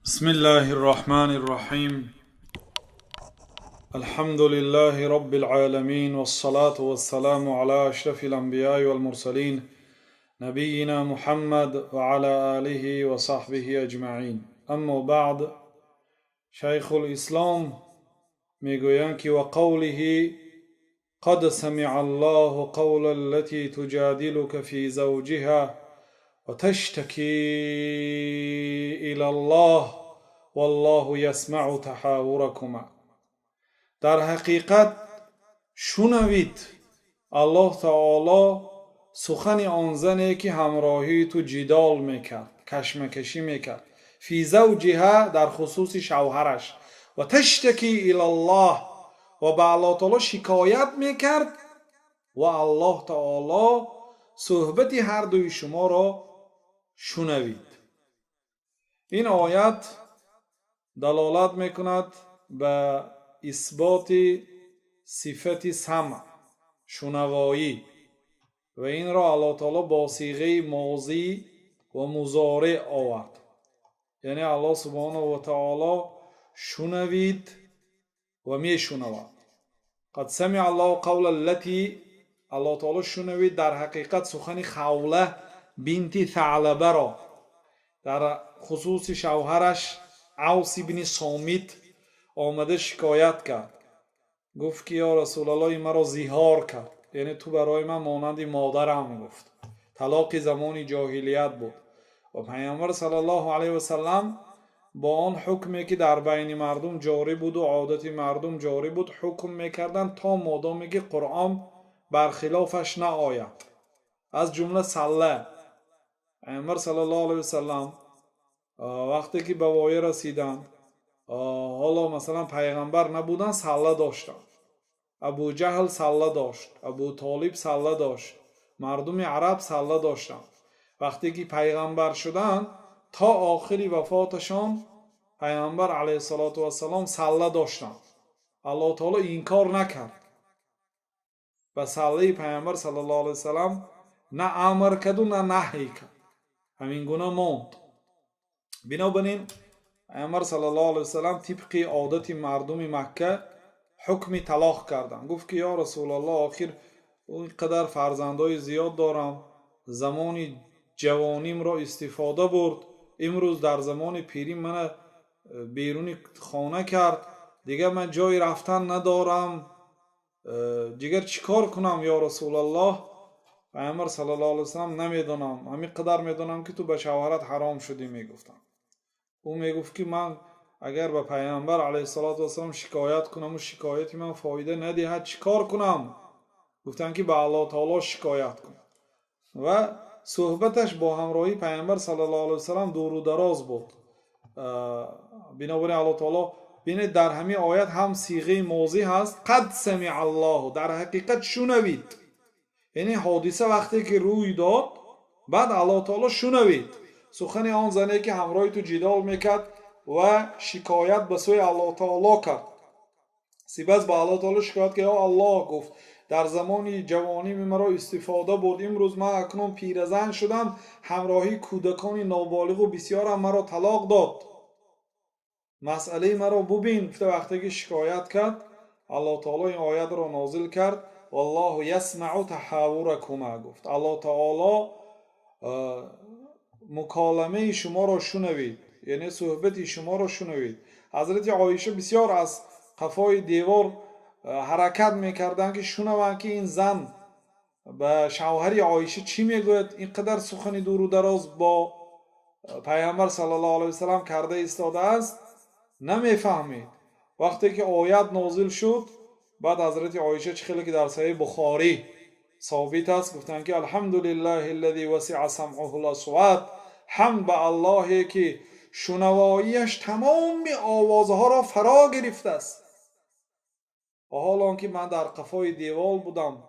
بسم الله الرحمن الرحيم. الحمد لله رب العالمين، والصلاة والسلام على أشرف الأنبياء والمرسلين نبينا محمد وعلى آله وصحبه أجمعين. أما بعد، شيخ الإسلام میگویند که وقوله قد سمع الله قول التي تجادلك في زوجها وتشتكي إلى الله والله يسمع تحاوركما. در حقیقت شنوید الله تعالی سخن آن زنی که همراهی تو جدال میکرد، کشمکشی میکرد، فی زوجها در خصوص شوهرش، و تشتکی الی الله و به الله تعالی شکایت میکرد و الله تعالی صحبت هر دوی شما را شنوید. این آیت دلالت میکند به اثبات صفت سمع، شنوایی، و این را الله تعالی با صیغه ماضی و مضارع آورد. یعنی الله سبحانه و تعالی شنوید و میشنود. قد سمع الله قول التي، الله تعالی شنوید در حقیقت سخن خوله بنت ثعلبه را در خصوص شوهرش اوس بن صامت آمده شکایت کرد. گفت که یا رسول الله این مرا زیهار کرد، یعنی تو برای من مانند مادرم. گفت طلاق زمان جاهلیت بود و پیامبر صلی الله علیه و سلم با آن حکمی که در بین مردم جاری بود و عادت مردم جاری بود حکم میکردن تا مادامی که قرآن برخلافش نآید. از جمله صله، پیامبر صلی الله علیه و سلم وقتی که به وای رسیدند، حالا مثلا پیغمبر نبودن، صله داشتن. ابو جهل صله داشت، ابو طالب صله داشت، مردم عرب صله داشتن. وقتی که پیغمبر شدن تا آخری وفاتشان پیغمبر علیه السلام صله داشتن. الله تعالی این کار نکرد و صله پیغمبر صلی الله علیه وسلم نه امر کرد و نه نهی کرد، همین گونه ماند. بنابراین پیغمبر صلی الله علیه وسلم طبق عادت مردم مکه حکم طلاق کردن. گفت که یا رسول الله آخر اینقدر فرزندای زیاد دارم، زمان جوانیم را استفاده برد، امروز در زمان پیری من بیرون خانه کرد، دیگر من جای رفتن ندارم، دیگر چیکار کنم یا رسول الله؟ پیامبر صلی الله علیه وسلم نمیدونم، همین قدر میدونم که تو به شوهرت حرام شدی. میگفتم او میگفت که من اگر به پیامبر علیه السلام شکایت کنم و شکایتی من فایده ندهد چیکار کنم؟ گفتن که به الله تعالی شکایت کن. و صحبتش با همراهی پیامبر صلی الله علیه وسلم دور و دراز بود. بنابراین الله تعالی ببینید در همین آیت هم صیغه ماضی هست، قد سمع الله، در حقیقت شنوید. یعنی حادثه وقتی که روی داد بعد الله تعالی شنوید سخن آن زنی که همراهی تو جدال میکرد و شکایت به سوی الله تعالی کرد. سپس به الله تعالی شکایت که یا الله، گفت در زمان جوانی مرا استفاده برد، امروز من اکنون پیرزن شدم، همراهی کودکان نابالغ و بسیار هم مرا طلاق داد، مسئله مرا ببین. وقتی که شکایت کرد الله تعالی این آیت را نازل کرد، والله یسمع تحاورکما. گفت الله تعالی مکالمه شما را شنوید، یعنی صحبت شما را شنوید. حضرت عایشه بسیار از قفای دیوار حرکت میکردن که شنوند که این زن به شوهر عایشه چی میگوید. اینقدر سخن دور و دراز با پیامبر صلی الله علیه وسلم کرده ایستاده است، نمیفهمید. وقتی که آیت نازل شد بعد حضرت عایشه چخیلی که در صحیح بخاری ثابت است گفتن که الحمدلله الذی وسع سمعه الاصوات، حمد به اللهی که شنواییش تمام آوازها را فرا گرفته است. و حالا که من در قفای دیوال بودم،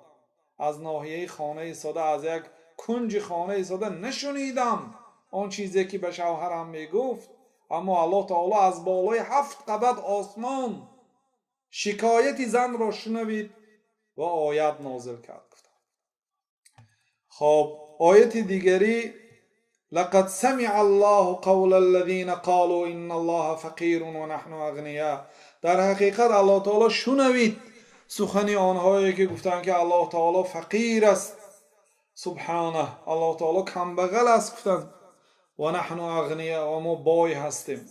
از ناحیه خانه ایستاده، از یک کنج خانه ایستاده، نشنیدم آن چیزی که به شوهرم میگفت، اما الله تعالی از بالای 7 قبض آسمان شکایت زن را شنوید و آیت نازل کرد. خب آیت دیگری لقد سمع الله قول الذين قالوا ان الله فقیر و نحن اغنیا. در حقیقت الله تعالی شنوید سخنی آنهایی که گفتند که الله تعالی فقیر است، سبحانه، الله تعالی کمبغل است، گفتند و نحن اغنیا و ما بای هستیم.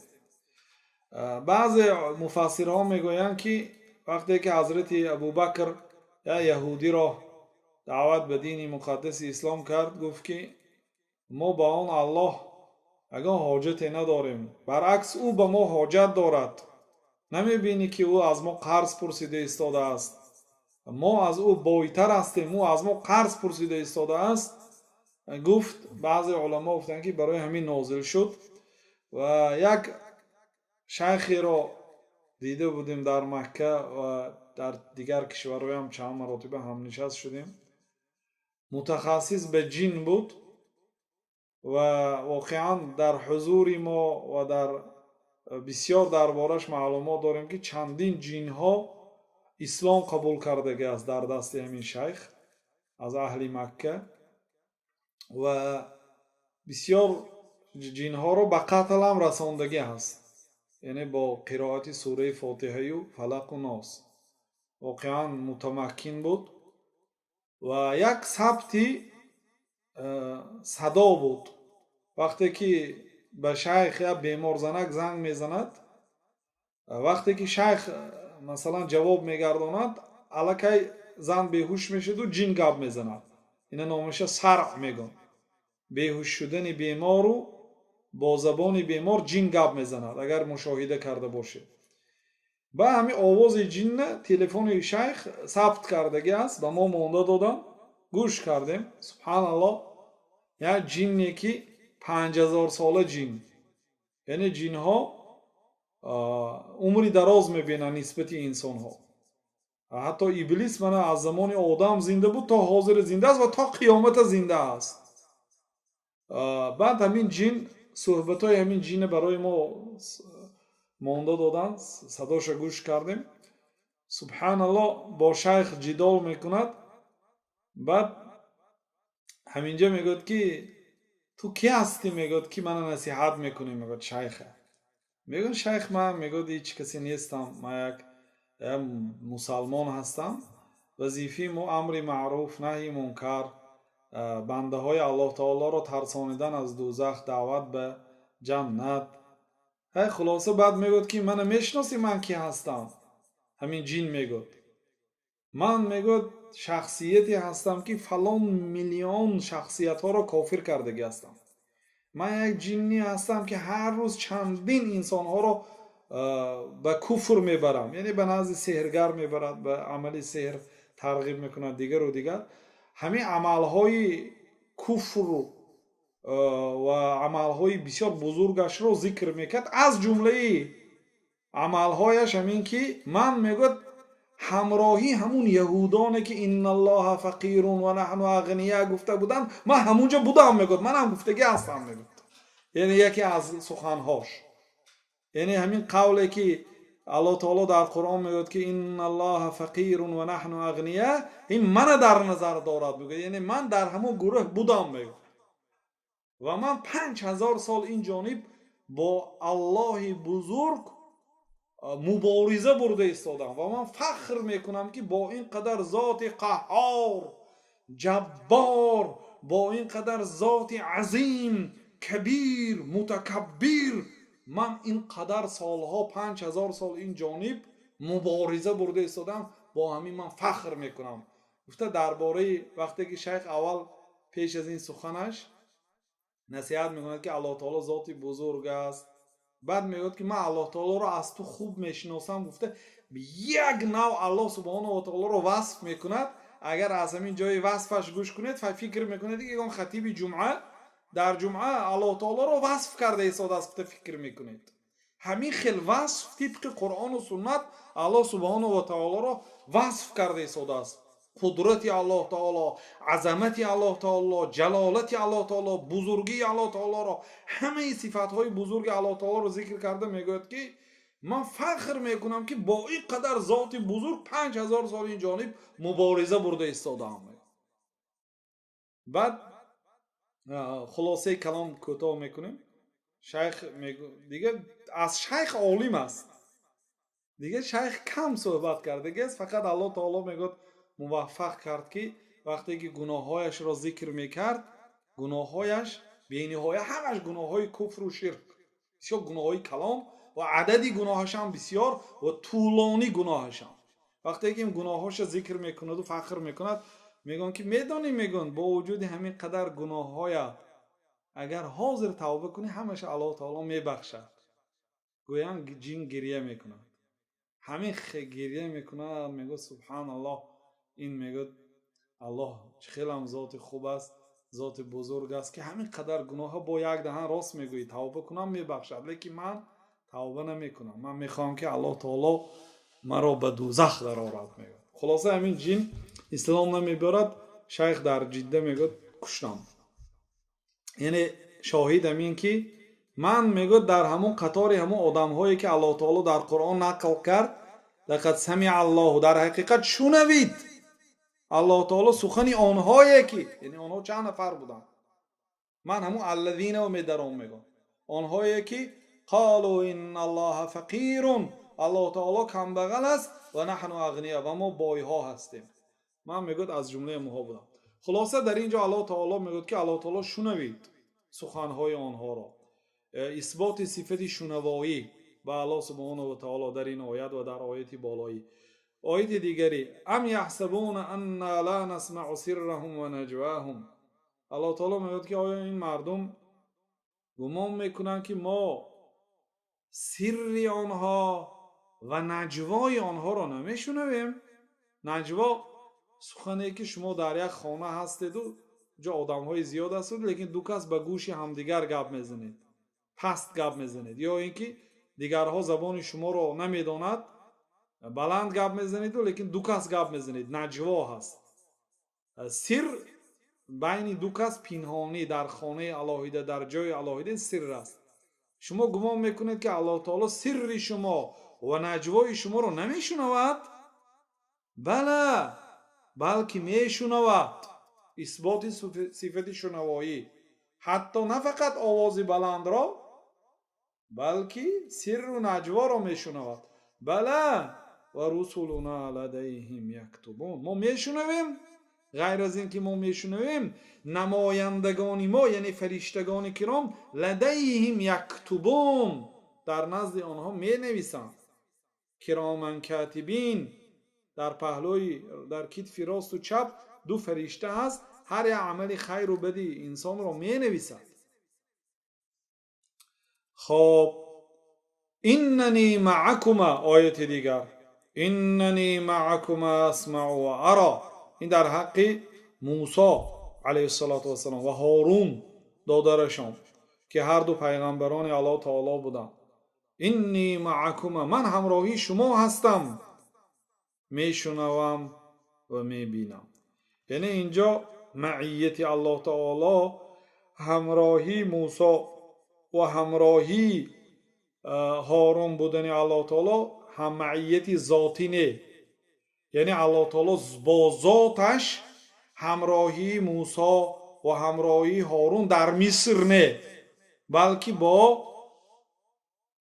بعض مفسرها میگویند که وقتی که حضرت ابوبکر یا یهودی را دعوت به دین مقدس اسلام کرد، گفت که ما با آن الله اگر حاجتی نداریم، برعکس او به ما حاجت دارد. نمیبینی که او از ما قرض پرسیده ایستاده است؟ ما از او بایتر هستیم، او از ما قرض پرسیده ایستاده است. گفت بعضی علما گفتند که برای همین نازل شد. و یک شیخی را دیده بودیم در مکه و در دیگر کشورهای هم چند مراتبه هم نشست شدیم. متخصص به جن بود و واقعا در حضور ما و در بسیار دربارش معلومات داریم که چندین جن ها اسلام قبول کردگی است در دست همین شیخ از اهل مکه و بسیار جن ها رو به قتل هم رساندگی هست، یعنی با قرائت سوره فاتحه و فلق و ناس. واقعا متمکن بود و یک ثبتی صدا بود وقتی که به شیخ یا بیمار زنک زنگ میزند، وقتی که شیخ مثلا جواب میگرداند الکی زن بیهوش میشد و جن گپ میزند. این نامش صرع میگن، بیهوش شدن بیمار رو با زبان بیمار جن گپ میزند اگر مشاهده کرده باشه. با همین آواز جن تلفن شیخ ثبت کردگی است، به ما مونده دادن، گوش کردیم. سبحان الله، یا جنی که 5000 ساله جن، یعنی جن ها عمری دراز میبینن نسبت انسان ها. حتی ابلیس من از زمان آدم زنده بود تا حاضر زنده است و تا قیامت زنده است. بعد همین جن صحبت های همین جن برای ما مونده دادن، صداش گوش کردیم. سبحان الله، با شیخ جدال میکند. بعد همینجا میگوید که تو کی هستی؟ میگوید که من نصیحت میکنی؟ میگوید شیخه. میگوید شیخ من، میگوید هیچ کسی نیستم، من یک مسلمان هستم، وظیفه مو امر معروف نهی منکر، بنده های الله تعالی را ترسانیدن از دوزخ، دعوت به جنت. خلاصه بعد میگوید که من میشناسی من کی هستم؟ همین جن میگوید من، میگوید شخصیتی هستم که فلان میلیون شخصیت ها را کافر کردگی هستم. من یک جنی هستم که هر روز چندین انسان ها را به کفر میبرم، یعنی به نزد سحرگر میبرد، به عمل سحر ترغیب میکند دیگر و دیگر. همین عملهای کفر و عملهای بسیار بزرگش رو ذکر میکرد. از جمله عملهایش همین که من، میگوید، همراهی همون یهودانه که ان الله فقیر و نحن اغنیا گفته بودن، من همونجا بودم. میگوید من هم گفتگی هستم. میگوید یعنی یکی از سخنهاش، یعنی همین قولی که الله تعالی در قرآن میگوید که ان الله فقیر و نحن اغنیا، این من در نظر دارد. میگه یعنی من در همون گروه بودم. میگه و من 5000 سال این جانب با الله بزرگ مبارزه برده ایستادم و من فخر میکنم که با این قدر ذات قهار جبار، با این قدر ذات عظیم کبیر متکبر، من این قدر سالها 5000 سال این جانب مبارزه برده ایستادم، با همین من فخر میکنم. گفته درباره وقتی که شیخ اول پیش از این سخنش نصیحت میکنه که الله تعالی ذات بزرگ است، بعد میگوید که من الله تعالی را از تو خوب میشناسم. گفته یک نوع الله سبحانه و تعالی را وصف میکند. اگر از همین جای وصفش گوش کنید فکر میکنید که اون خطیب جمعه در جمعه الله تعالی را وصف کرده ایستاده است. فکر میکنید همین خیل وصف طبق قرآن و سنت الله سبحانه و تعالی را وصف کرده ایستاده است. قدرت الله تعالی، عظمت الله تعالی، جلالت الله تعالی، بزرگی الله تعالی را، همه صفات های بزرگ الله تعالی را ذکر کرده. میگوید که من فخر میکنم که با این قدر ذات بزرگ 5000 سال این جانب مبارزه برده ایستادم. بعد خلاصه کلام کوتاه میکنیم. شیخ دیگه از شیخ عالم است، دیگه شیخ کم صحبت کرده دیگه، فقط الله تعالی میگه موفق کرد که وقتی که گناهایش را ذکر میکرد، گناهایش بی‌نهایت همش گناههای کفر و شرک، بسیار گناههای کلام و عددی گناهش هم بسیار و طولانی گناهش هم. وقتی که این گناهاش ذکر میکند و فخر میکند، میگن که میدانی، میگن با وجود همین قدر گناههای اگر حاضر توبه کنی همش الله تعالی میبخشد. گویان جین گریه میکند، همین گریه میکنه، میگه سبحان الله، این میگه الله خیلی هم ذات خوب است، ذات بزرگ است که همین قدر گناه با یک دهن راست میگویی توبه کنم میبخشد، لیکن من توبه نمیکنم، من میخوام که الله تعالی مرا به دوزخ درآورد. میگه خلاصه همین جین اسلام نمیبرد. شیخ در جده میگه کشتم، یعنی شاهد همین که من میگه در همون قطار همون آدم هایی که الله تعالی در قرآن نقل کرد لقد سمع الله، در حقیقت شنوید الله تعالی سخن آنهایی که، یعنی آنها چند نفر بودن، من همون الذین و میدارم میگم، آنهایی که قالوا ان الله فقیر، الله تعالی کم بغل است و نحن اغنیا، و ما بایها هستیم. من میگم از جمله ما بودم. خلاصه در اینجا الله تعالی میگه که الله تعالی شنوید سخنهای آنها را، اثبات صفت شنوایی به الله سبحانه و تعالی در این آیت و در آیت بالایی. آیت دیگری ام یحسبون ان لا نسمع سرهم و نجواهم، الله تعالی میگه که آیا این مردم گمان میکنن که ما سری آنها و نجوای آنها را نمیشنویم؟ نجوا سخنی که شما در یک خانه هستید و جا آدم های زیاد هستید، لیکن دو کس به گوش همدیگر گپ میزنید، پست گپ میزنید، یا اینکه دیگرها زبان شما را نمیداند بلند گپ میزنید و لیکن دو کس گپ میزنید، نجوا هست. سر بین دو کس پنهانی در خانه الهیده، در جای الهیده سر است. شما گمان میکنید که الله تعالی سر شما و نجوای شما را نمیشنود؟ بله، بلکه میشنود. اثبات صفت شنوایی، حتی نه فقط آواز بلند را بلکه سر و نجوا را میشنود. بله و رسولنا لدیهم یکتبون، ما میشنویم. غیر از این که ما میشنویم، نمایندگان ما یعنی فرشتگان کرام لدیهم یکتبون، در نزد آنها می نویسند. کرامن کاتبین، در پهلوی در کتف راست و چپ دو فرشته هست، هر یک عمل خیر و بدی انسان را می نویسد. خب اننی معکما، آیت دیگر اننی معکما اسمع و ارا، این در حق موسی علیه السلام و هارون دادرشان که هر دو پیغمبران الله تعالی بودند. انی معکما، من همراهی شما هستم، میشنوم و میبینم. یعنی اینجا معیت الله تعالی، همراهی موسی و همراهی هارون بودن الله تعالی هم معیت ذاتی نه، یعنی الله تعالی با ذاتش همراهی موسی و همراهی هارون در مصر نه، بلکه با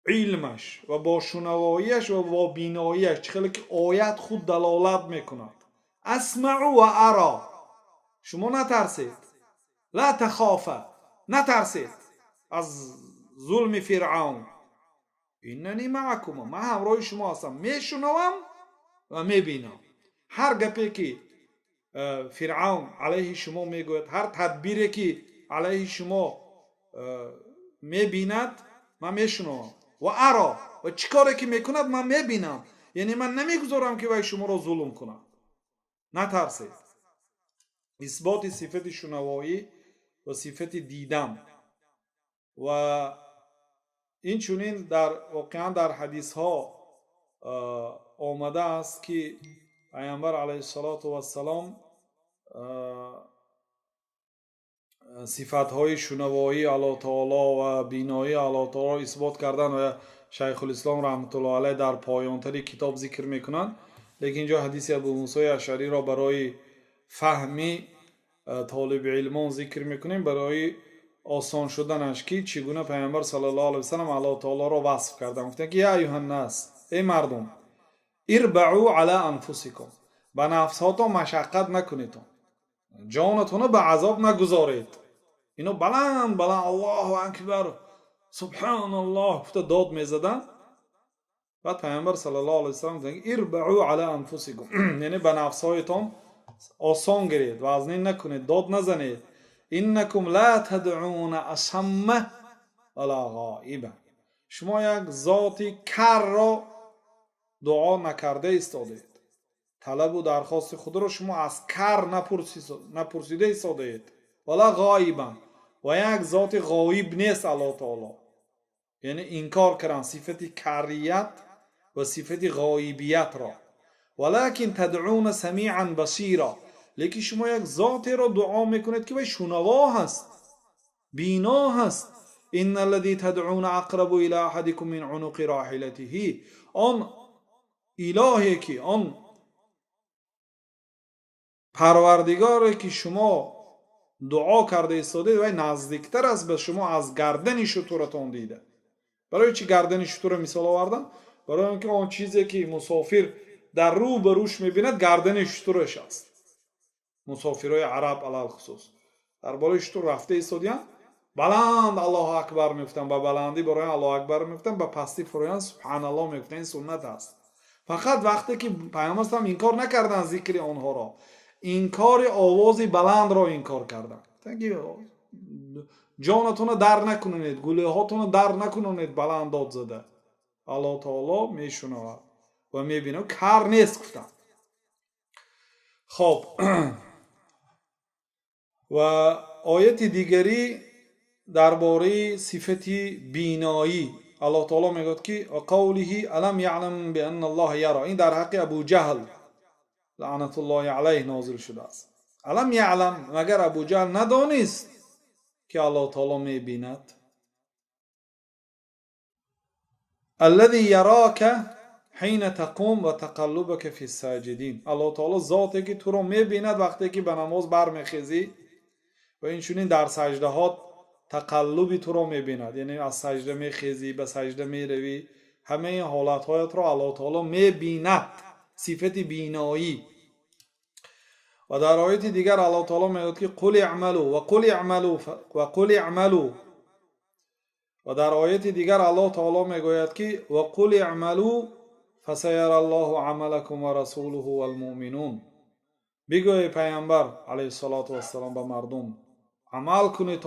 علمش و با شنواییش و با بیناییش، چخیلی که آیت خود دلالت میکند. اسمع و ارا، شما نترسید، لا تخافه، نترسید از ظلم فرعون. ایننی معکم، من همراه شما هستم، میشنوم و میبینم. هر گپی که فرعون علیه شما میگوید، هر تدبیری که علیه شما میبیند، من میشنوم و ارا، و چیکاری که میکند من میبینم. یعنی من نمیگذارم که وای شما را ظلم کنم. نترسید. اثبات صفت شنوایی و صفت دیدم. و این چونین در واقعا در حدیث ها آمده است که پیامبر علیه السلام صفت های شنوایی الله تعالی و بینایی الله تعالی اثبات کردن و شیخ الاسلام رحمت الله علیه در پایانتر کتاب ذکر میکنند. لیکن اینجا حدیث ابو موسی اشعری را برای فهمی طالب علمان ذکر میکنیم برای آسان شدنش که چگونه پیامبر صلی الله علیه و سلم الله تعالی را وصف کردن. گفتن که یا ایها الناس، ای مردم، اربعوا علی انفسکم، به نفس هاتون مشقت نکنید، جانتون به عذاب نگذارید. اینو بلند بلند الله اکبر سبحان الله گفته داد میزدن. بعد پیامبر صلی الله علیه و سلم گفتن اربعوا علی انفسکم، یعنی به نفس هایتون آسان گیرید، وزنی نکنید، داد نزنید. انکم لا تدعون اصم ولا غائبا، شما یک ذاتی کر را دعا نکرده ایستادید، طلب و درخواست خود را شما از کر نپرسیده ایستادید. ولا غائبا، و یک ذات غایب نیست الله تعالی، یعنی انکار کردن صفت کریت و صفت غایبیت را. ولکن تدعون سمیعا بصیرا، لیکن شما یک ذاتی را دعا میکنید که شنوا هست، بینا هست. ان الذي تدعون اقرب الى احدكم من عنق راحلته، آن الهی که آن پروردگاری که شما دعا کرده ایستادید و نزدیکتر است به شما از گردن شترتون دیده. برای چی گردن شتر مثال آوردم؟ برای اینکه آن چیزی که مسافر در رو بروش میبیند گردن شترش است. مسافرای عرب علال خصوص در بالای شتر رفته ایستادن، بلند الله اکبر میگفتن، با بلندی برای الله اکبر میگفتن، با پستی فرویان سبحان الله میگفتن. این سنت است. فقط وقتی که پیامبر هم انکار نکردن ذکر آنها را، انکار آواز بلند را انکار کردن. جانتون در نکنید، گله هاتون در نکنید بلند داد زده، الله تعالی میشنود و میبینه، کار نیست گفتن. خب و آیت دیگری درباره صفت بینایی الله تعالی میگه که قوله الم یعلم بان الله یرا، این در حق ابو جهل لعنت الله علیه نازل شده است. الم یعلم، مگر ابو جهل ندانست که الله تعالی میبیند؟ الذي یراک حین تقوم و تقلبک فی الساجدین، الله تعالی ذاتی که تو رو میبیند وقتی که به نماز برمیخیزی و اینچنین در سجده ها تقلبی تو رو میبیند، یعنی از سجده میخیزی به سجده میروی، همه این حالتهایت رو الله تعالی میبیند، صفت بینایی. و در آیت دیگر الله تعالی میگوید که قل اعملوا وقل اعملوا، و در آیت دیگر الله تعالی میگوید که وقل اعملوا فسيرى الله عملكم ورسوله والمؤمنون، بگوی پیامبر علیه الصلاة والسلام به مردم عمل کنید،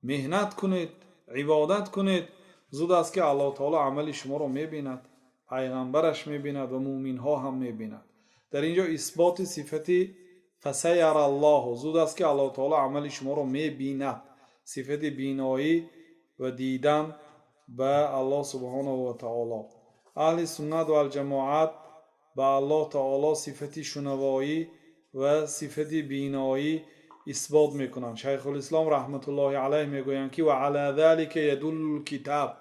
مهنت کنید، عبادت کنید، زود است که الله تعالی عمل شما رو میبیند، پیغمبرش میبیند و مؤمن ها هم میبیند. در اینجا اثبات صفتی فسیر الله، زود است که الله تعالی عمل شما رو میبیند، صفت بینایی و دیدن به الله سبحانه و تعالی. اهل سنت و الجماعت به الله تعالی صفت شنوایی و صفت بینایی اثبات میکنن. شیخ الاسلام رحمت الله علیه میگویند که و علی ذلك يدل الكتاب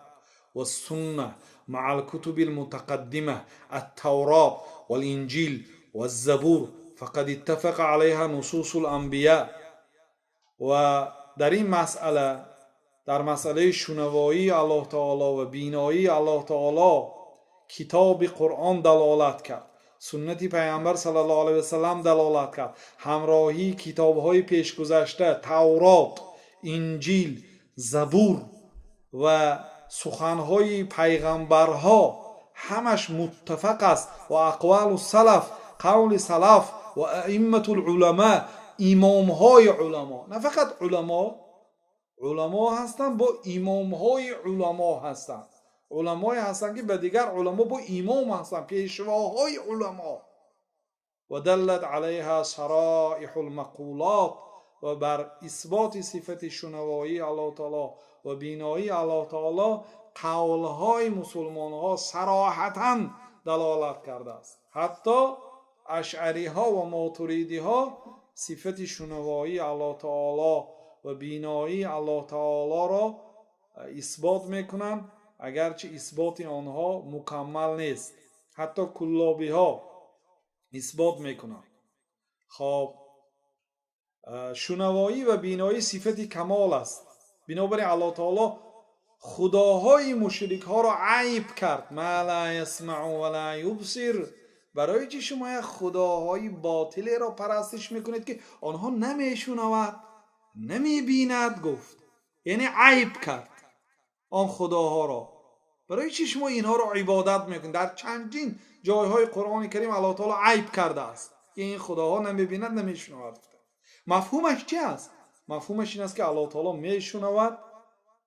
والسنه مع الكتب المتقدمه التوراة والانجیل والزبور فقد اتفق عليها نصوص الانبیاء. و در این مسئله، در مسئله شنوایی الله تعالی و بینایی الله تعالی، کتاب قرآن دلالت کرد، سنت پیامبر صلی الله علیه و سلم دلالت کرد، همراهی کتاب‌های پیشگذشته تورات، انجیل، زبور و سخن‌های پیغمبرها همش متفق است. و اقوال السلف، قول سلف و ائمه العلماء، امام‌های علما، نه فقط علما هستند، با امام‌های علما هستند، علمای هستند که به دیگر علما با امام هستند، پیشواهای علما. و دلت علیها صرائح المقولات، و بر اثبات صفت شنوایی الله تعالی و بینایی الله تعالی قولهای مسلمان ها صراحتاً دلالت کرده است. حتی اشعری ها و ماتریدی ها صفت شنوایی الله تعالی و بینایی الله تعالی را اثبات میکنند، اگرچه اثبات آنها مکمل نیست. حتی کلابی ها اثبات میکنند. خب شنوایی و بینایی صفت کمال است. بنابراین الله تعالی خداهای مشرک ها را عیب کرد. ما لا یسمع و لا یبصر. برای چی شما یک خداهای باطل را پرستش میکنید که آنها نمیشنود نمیبیند؟ گفت یعنی عیب کرد آن خداها را. برای چی شما اینها را عبادت میکنید؟ در چندین جایهای قرآن کریم الله تعالی عیب کرده است که این خداها نمیبیند نمیشنود. مفهومش چی است؟ مفهومش این است که الله تعالی میشنود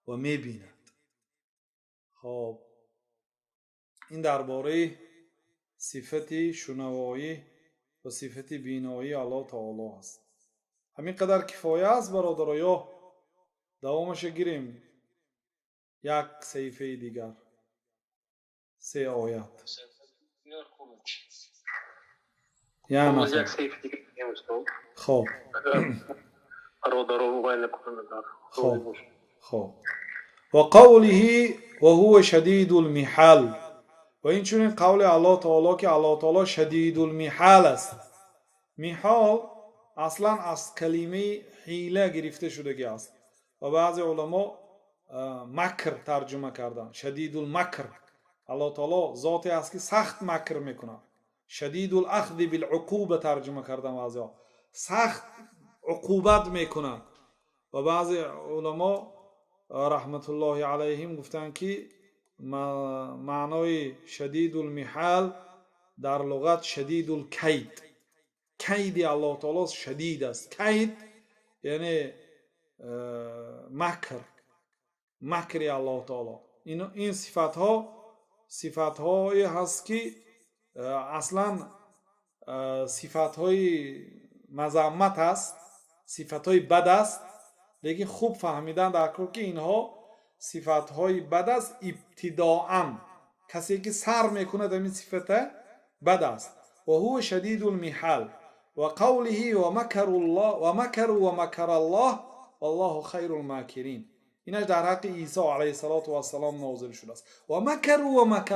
و میبیند. خب این درباره صفت شنوایی و صفت بینایی الله تعالی است. همین قدر کفایه است برادر، یا دوامش گیریم؟ یک صحیفه دیگر، 3 آیات. یا نفر. خب خب و قوله و هو شدید المحال. و این چون قول الله تعالی که الله تعالی شدید المحال است. محال اصلا از کلمه حیله گرفته شده است و بعضی علما مکر ترجمه کردن. شدید المکر، الله تعالی ذاتی است که سخت مکر میکنه. شدید الاخذ بالعقوبه ترجمه کردن بعضی، سخت عقوبت میکنه. و بعضی علما رحمت الله علیهم گفتن که معنای شدید المحال در لغت شدید الکید. کید الله تعالی شدید است. کید یعنی مکر الله تعالی. این صفت های هست که اصلا صفت های مذمت است، صفت های بد است. لیکن خوب فهمیدن در کار که اینها صفت های بد است ابتداءً. کسی که سر میکنه در این صفت بد است. و هو شدید المحال. و قوله و مکر الله و مکر الله والله خیر الماکرین. اینش در حق عیسی علیه السلام نازل شده است. و مکر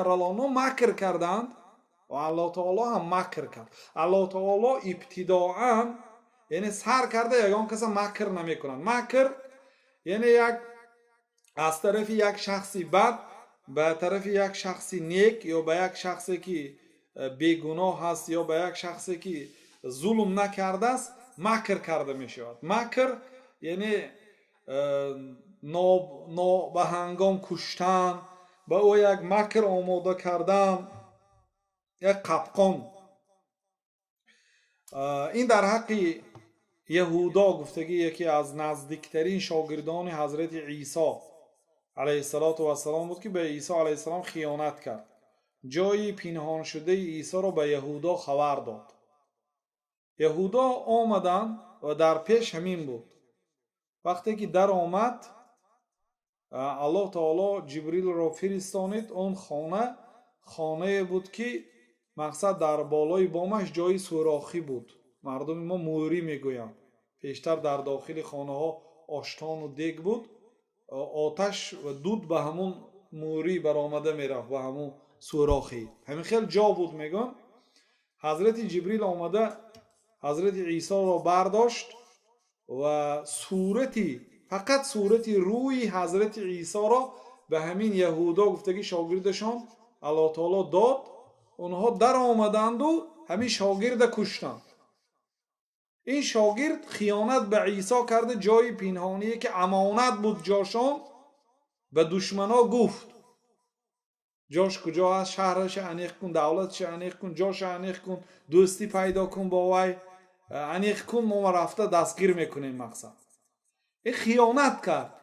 الله، مکر کردند و الله تعالی هم مکر کرد. الله تعالی ابتداءً یعنی سر کرده یگان کس مکر نمی کنند. مکر یعنی از طرف یک شخصی بد به طرف یک شخصی نیک، یا به یک شخصی که بیگناه هست یا به یک شخصی که ظلم نکرده است مکر کرده می شود. مکر یعنی به هنگام کشتن، به او یک مکر آماده کردن، یک قبقان. این در حق یهودا گفتگی یکی از نزدیکترین شاگردان حضرت عیسی علیه السلام بود که به عیسی علیه السلام خیانت کرد. جای پنهان شده عیسی را به یهودا خبر داد. یهودا آمدن و در پیش همین بود. وقتی که در آمد الله تعالی جبریل را فرستانید. اون خانه بود که مقصد در بالای بامش جای سوراخی بود. مردم ما موری میگویند. پیشتر در داخل خانه ها آشتان و دیگ بود. آتش و دود به همون موری برآمده میرفت، به همون سوراخی. همین خیلی جا بود میگن. حضرت جبریل آمده حضرت عیسی را برداشت و فقط صورتی روی حضرت عیسی را به همین یهودا گفتگی شاگردشان الله تعالی داد. اونها در آمدند و همین شاگرد کشتند. این شاگرد خیانت به عیسی کرده. جای پنهانی که امانت بود جاشان به دشمنا گفت جاش کجا است، شهرش انیق کن، دولتش انیق کن، جاش انیق کن، دوستی پیدا کن با وی، انیق کن، ما رفته دستگیر میکنیم. مقصد این خیانت کرد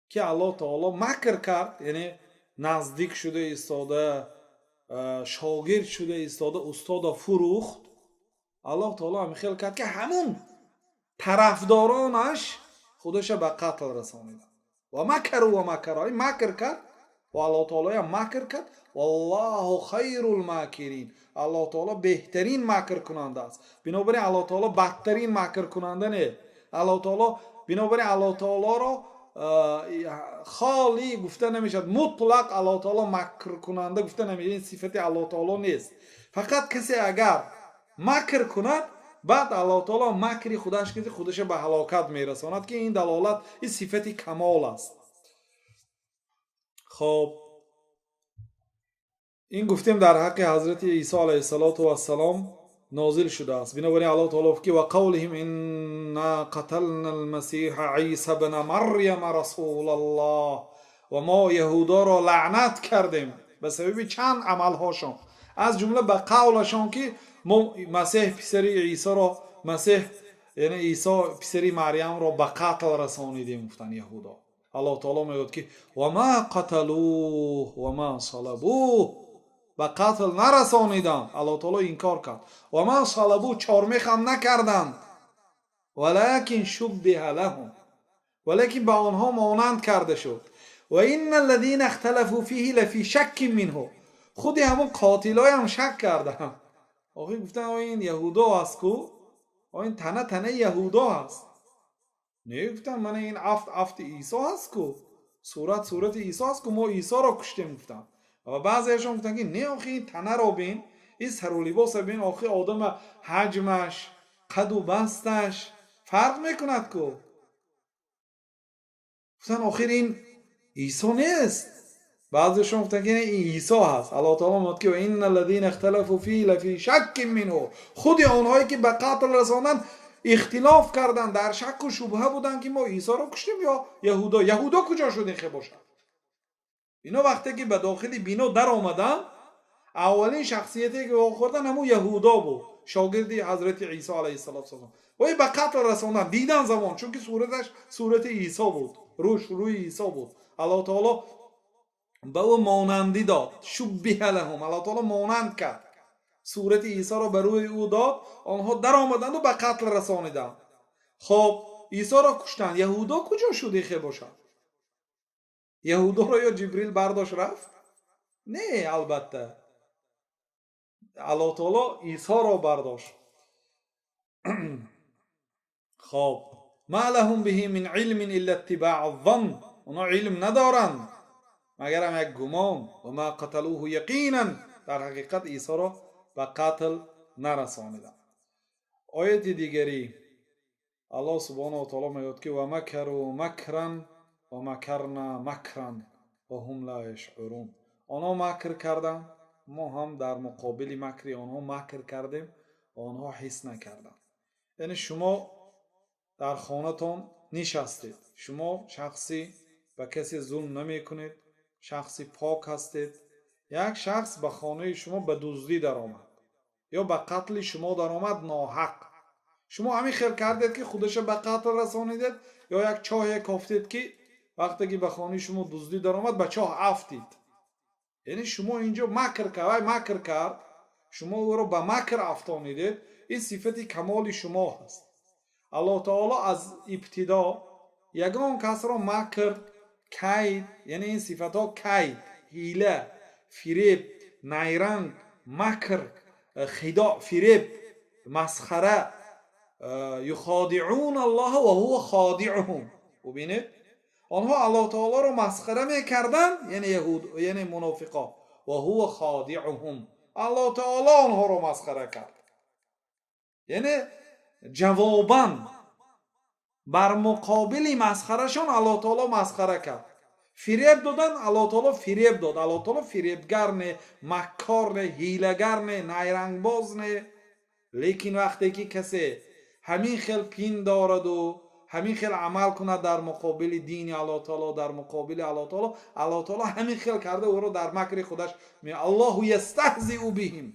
که الله تعالی مکر کرد. یعنی نزدیک شده ایستاده، شاگرد شده ایستاده، استاد فروخت. الله تعالی هم خیال کرد که همون طرفدارانش خودش به قتل رسانید. و مکر کرد و الله تعالی هم مکر کرد. والله خیر الماکرین. الله تعالی بهترین مکر کننده است. بنابراین الله تعالی بدترین مکر کننده نه. بنابراین الله تعالی را خالی گفته نمیشد. مطلق الله تعالی مکر کننده گفته نمیشه. این صفت الله تعالی نیست. فقط کسی اگر مکر کند بعد الله تعالی مکری خودش که خودش به هلاکت میرساند که این دلالت این صفت کمال است. خب این گفتیم در حق حضرت عیسی علیه السلام نازل شده است. بنابراین الله تعالی که و قولهم انا قتلنا المسیح عیسی بن مریم رسول الله، و ما یهودا را لعنت کردیم به سبب چند عمل هاشون، از جمله به قولشون که ما مسیح پسری عیسی را، مسیح یعنی عیسی پسری مریم را به قتل رسانیدیم گفتن یهودا. الله تعالی میگه که و ما قتلوه و ما صلبوه، به قتل نرسانیدند. الله تعالی انکار کرد. و ما صلبوه، چارمیخ هم نکردند، ولکن شبه لهم، ولیکن به آنها مانند کرده شد. و این الذین اختلفوا فیه لفی شک منه، خودی همون قاتلای هم شک کردن. آخه گفتن این یهودا است کو، این تنه یهودا است. نه گفتن من این افت عیسی است کو، صورت عیسی است کو، ما عیسی را کشتیم گفتن. و بعضیشون گفتن که نه آخه این تنه را بین، این سر و لباس بین، آخه آدم حجمش قد و بستش فرق میکند کو. گفتن آخر این عیسی نیست. بعضیشون گفتن که این عیسی هست. الله تعالی میگه که ان الذين اختلفوا فيه لفی شک منه، خود آنهایی که به قتل رساندن اختلاف کردن، در شک و شبهه بودن که ما عیسی را کشتیم یا یهودا کجا شد این خبر باشد. اینا وقتی که به داخل بنا در آمدن، اولین شخصیتی که آوردن همون یهودا بود، شاگردی حضرت عیسی علیه السلام. و به قتل رساندن دیدن زمان، چون که صورتش صورت عیسی بود، روی عیسی بود. الله تعالی به او مانندی داد، شبیه لهم، الله تعالی مانند کرد، صورت عیسی را بر روی او داد. آنها در آمدند و به قتل رسانیدند. خب عیسی را کشتند. یهودا کجا شده خیلی باشد؟ یهودا را یا جبریل برداشت رفت؟ نه، البته الله تعالی عیسی را برداشت. خب ما لهم به من علم الا اتباع الظن، اونا علم ندارند مگر هم یک گمان. و ما قتلوه یقینا، در حقیقت عیسی را به قتل نرسانیدند. آیت دیگری الله سبحانه و تعالی میگوید که و مکروا مکرا و مکرنا مکرا و هم لا یشعرون، آنها مکر کردند، ما هم در مقابل مکر آنها مکر کردیم و آنها حس نکردند. یعنی شما در خانه‌تان نشستید، شما شخصی به کسی ظلم نمی کنید، شخصی پاک هستید. یک شخص به خانه شما به دزدی در آمد یا به قتل شما در آمد ناحق، شما همین خیال کردید که خودش به قتل رسانیدید، یا یک چاه کافتید که وقتی که به خانه شما دزدی در آمد به چاه افتید. یعنی شما اینجا مکر کرد، شما او را به مکر افتانیدید. این صفت کمال شما هست. الله تعالی از ابتدا یگان کس را مکر، کید، یعنی این صفت ها کید، حیله، فریب، نیرنگ، مکر، خداع، فریب، مسخره، یخادعون الله و هو خادعهم. ببینید آنها الله تعالی را مسخره میکردن، یعنی یهود، یعنی منافقا، و هو خادعهم، الله تعالی آنها را مسخره کرد. یعنی جواباً بر مقابل مسخرهشان الله تعالی مسخره کرد. فریب دادن، الله تعالی فریب داد. الله تعالی فریبگر نه، مکار نه، حیله‌گر نه، نیرنگ باز نه. لیکن وقتی که کسی همین خیل پین دارد و همین خیل عمل کند در مقابل دین الله تعالی، در مقابل الله تعالی همین خیل کرده او رو در مکر خودش می الله یستهزئ بهم،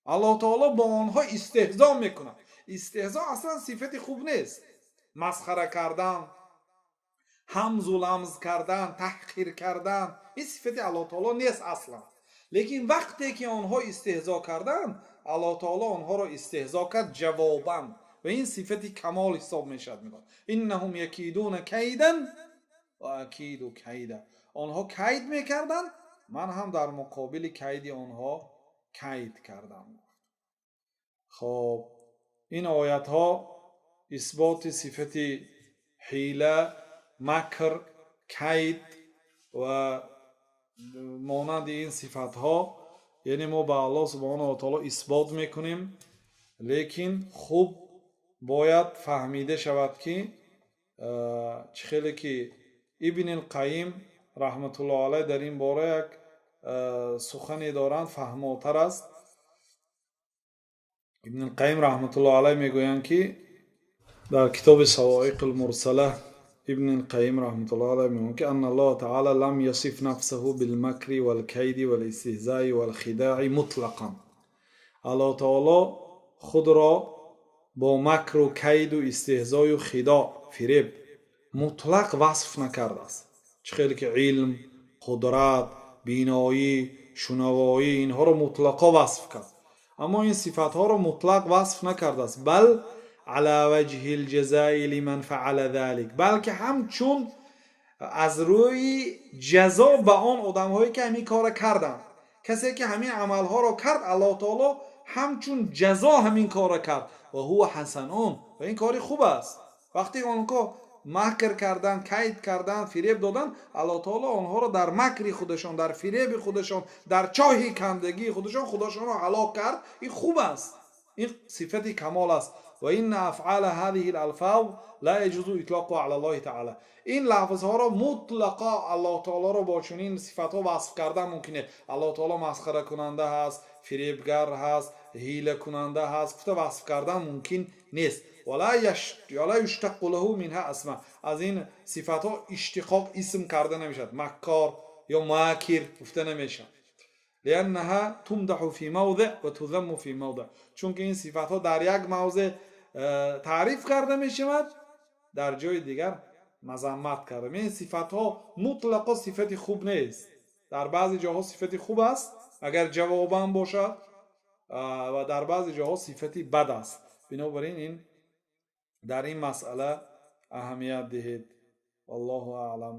الله تعالی با آنها استهزا میکنه. استهزا اصلا صفت خوب نیست. مسخره کردن، همز و لمز کردن، تحقیر کردن، این صفت الله تعالی نیست اصلا. لیکن وقتی که آنها استهزا کردن، الله تعالی آنها را استهزا کرد جواباً، و این صفت کمال حساب میشد. میگن انهم یکیدون کیدا و اکید کیدا، آنها کید میکردن، من هم در مقابل کید آنها کید کردم. خب این آیت ها اثبات صفت حیله، مکر، کید و مانند این صفت ها، یعنی ما به الله سبحانه و تعالی اثبات میکنیم лекин хуб бояд фаҳмида шавад ки чӣ хеле ки ибн алқаим раҳматуллоҳ алайҳ дар ин бора як сухане доранд фаҳмотар аст. ибн алқаим раҳматуллоҳ алайҳ мегӯянд ки дар китоби савоиқ алмурсала ибн алқаим раҳматуллоҳ алайҳ мегӯянд ки анна аллоҳ таъала лам ясиф нафсаҳу билмакри валкайди валистиҳзаи валхидаъи мутлақан. аллоҳ таоло худро бо макру кайду истеҳзою хидо фиреб мутлақ васф накардааст. чӣ хеле ки илм, қудрат, биноӣ, шунавоӣ инҳоро мутлақо васф кард. аммо ин сифатҳоро мутлақ васф накардааст, бал ала ваҷҳи лҷазаи лиман фаъала залик, балки ҳамчун аз рӯи ҷазо ба он одамҳое ки ҳамин кора карданд. касе ки ҳамин амалҳоро кард, аллоҳ таоло ҳамчун ҷазо ҳамин кора кард. ва ҳува ҳасанун, ва ин кори хуб аст. вақте онҳо макр кардан, кайд кардан, фиреб додан, аллоҳ таоло онҳоро дар макри худашон, дар фиреби худашон, дар чоҳи кандагии худашон худашонро ҳалок кард. ин хуб аст, ин сифати камол аст. ва инна афъала ҳазиҳи алалфаз ла яҷузу итлоқуҳа ала аллоҳи таъала. ин лафзҳоро мутлақо аллоҳ таолоро бо чунин сифатҳо васф кардан мумкин нест. аллоҳ таоло масхаракунанда ҳаст, фиребгар ҳаст, ҳила кунанда ҳаст, гуфта васф кардан мумкин нест. вала юштаққу лаҳу минҳа асма. аз ин сифатҳо иштиқоқ исм карда намешавад. маккор ё макир гуфта намешавад. лианнаҳа тумдаҳу фи мавдиъ ва тузамму фи мавдиъ. чунки ин сифатҳо дар як мавзеъ таъриф карда мешавад, дар ҷои дигар мазаммат карда. ин сифатҳо мутлақо сифати хуб нест. дар баъзе ҷоҳо сифати хуб аст агар ҷавобан бошад, ва дар баъзе ҷоҳо сифати бад аст. бинобар ин дар ин масъала аҳамият диҳед. والله أعلم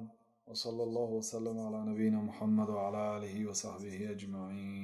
وصلى الله وسلم على نبينا محمد وعلى آله وصحبه أجمعين.